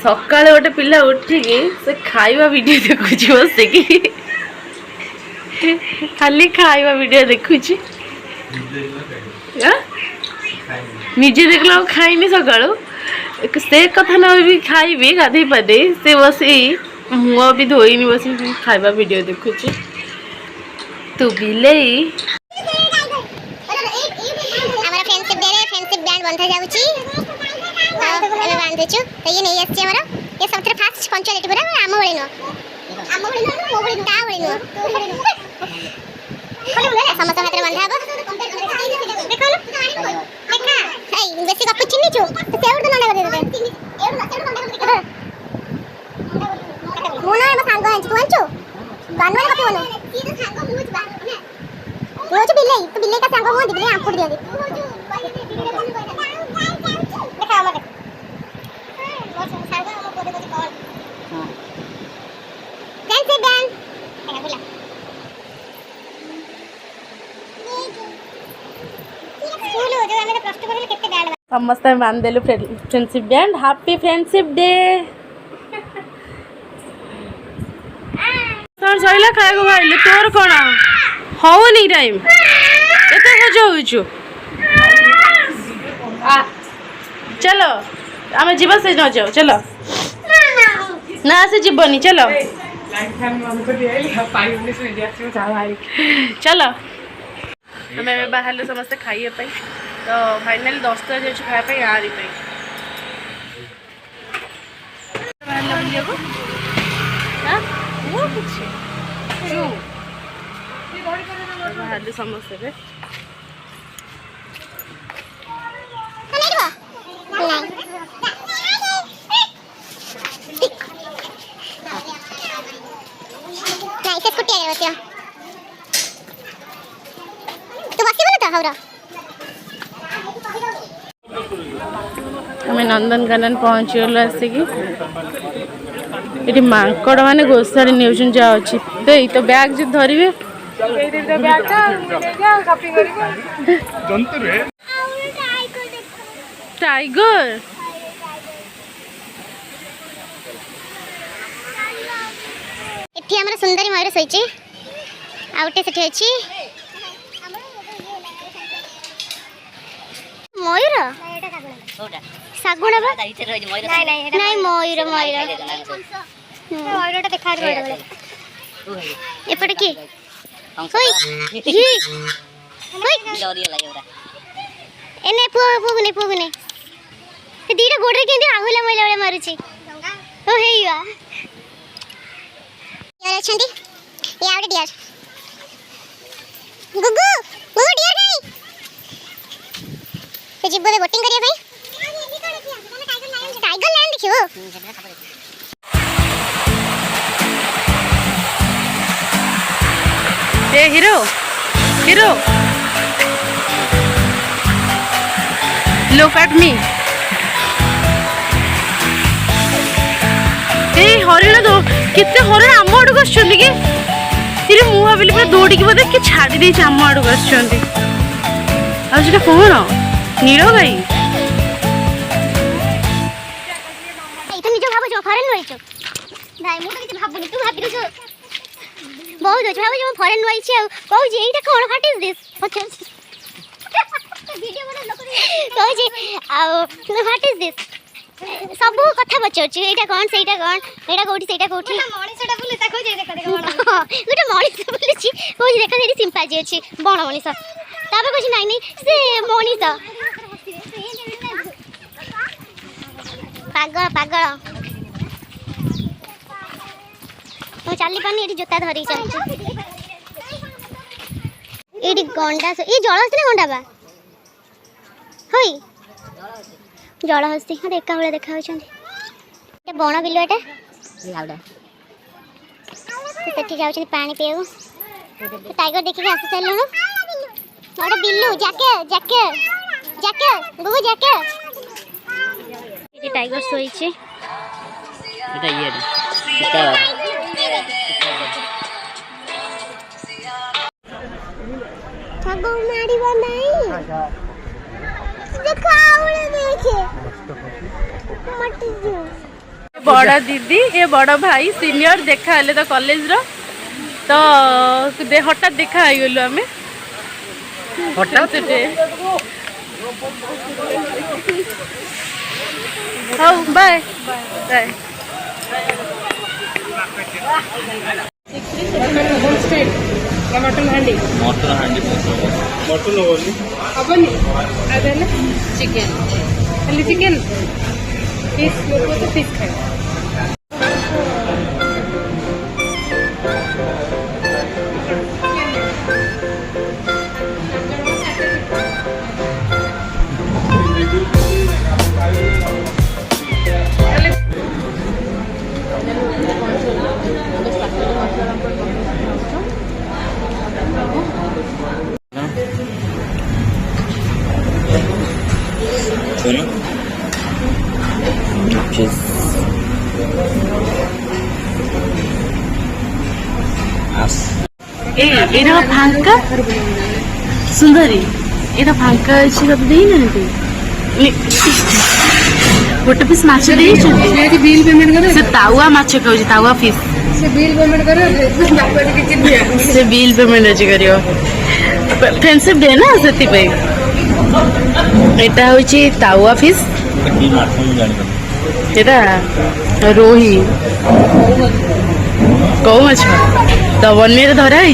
सकाल गोटे पिला उठिकी से खाइबा वीडियो देखुची बसिकी खाली खाइबा वीडियो देखुची निजे देखला खाइनी सकाळू से कथा न भी खाइबी गाधे पादे से बसी मुआ भी धोईनी बसी खाइबा वीडियो देखुची तू बिलेई हमारा फ्रेंडशिप डे रे फ्रेंडशिप बैंड बंधा जाउची एबे बांधे छु तो ये नहीं आछी हमरा ये सबथरे फास्ट पंचुअलिटी पूरा आम बळी नो मो बळी ता बळी नो खोले मुले समस्त हाथ रे बंधा हबो देखो लो देखा ए बेसी कप चिन्नी छु तो सेउड तो नंडा कर दे एउड सेउड नंडा कर दे मोना ए सांग हंच तू हंचो गान में कपी बनो ये तो सांग मुछ बा तू हंच बिल्ले तो बिल्ले का सांग हो बिल्ले आंकुड़ दियो देखा हमर सांग हम को देखो कौन हां कैसे बैंड देखा बोला स्कूल जो हमें प्रश्न करले केते बैंड समस्त मान देलु friendship band happy friendship day तोर सइला खाए को भाईले तोर कोन होनी टाइम एते सज होइछु आ चलो आमे जीवन से न जाओ चलो ना से जीवनी चलो चलो हमें बाहर समस्त खाइए पाई तो फाइनल 10 जाए खाया पाई आरी पाई बाहर बुलिया को हां वो कुछ जो बाहर समस्त रे हमें नंदनकानन पहुँच गल आसिकी मांकड़ मैंने गोसाड़ी नहीं जहाँ अच्छी तो बैग जो धरवे टाइगर एठी हमरा सुंदरी मयूर सहिची आउटे सेठी अछि मयूर सागुणा बा नहीं नहीं मयूर मयूर मयूरटा देखा रे बड़े एपटे की होई ही होई डोरी लागे ओरा एने पुगने ए दीटा गोडरे केंदी आहुला मैला बळे मारुची ओ हेइवा यार अछंती ये आवडे डियर गुगु गुगु डियर भाई ते जिब्बे बोटिंग करिया भाई टाइगर लैंड देखियो ए hero hero look at me ए हरिण दो कितने हरिण आम आड़ को आछन कि सिरे मु भाबिली पूरा दौड़ी की बोधे कि छाड़ी दे आम आड़ को आछन आ सेटा कोन नीलो गाई फॉरेन रहिছো भाई मु तो किछ भाबुनी तू भाबी जो बहुत अच्छा भाबी जो फॉरेन रहिছি आ कहू जे एटा कोन व्हाट इज दिस वीडियो बना लोक कहू जे आ व्हाट इज दिस सब कथा बचौची एटा कोन सेटा कोन एटा कोठी सेटा कोठी मणिसटा बोले ता कहू जे देखा देखा गोटा मणिस बोलेची कहू जे देखा एटी सिंपाजी अछि बण मणिस ताबे कहू नाही नहीं से मणिस पागल पागल तो चली पानी एटी जोता धरी चलछु एटी गंडा ए जलहस्ती ना गंडा बा होई जलहस्ती अरे एका बेले देखा होछन ए बण बिलुआटा लाउडा सेठी जाउछन पानी पिएगो टाइगर देखि आसी चलनु ओडा बिल्लू जाके जाके जाके गुगु जाके एटी टाइगर सोइछे एटा ये सीता ठगो मारी बनाई देखो आवले देखे मत जो बड़ दीदी ये बड़ भाई सीनियर देखा हेले तो कॉलेज रो तो हठात देखा गलु आम हठात हाँ बाय बाय मटन हांडी हेनी अदे चिकेन खाली चिकेन फिश लोग तो फिश खाए फांका सुंदरी एटा फांका अच्छी कब दे ना गोटे पीस माछ बिल पेमेंट कर से तावा माछ कहू तावा फिश से बिल पेमेंट कर से बिल पेमेंट अच्छी करियो फ्रेंडशिप डे ना सेति पे एटा होची तावा फिश एटा रोही कौ माछ तो बनिए धरा है।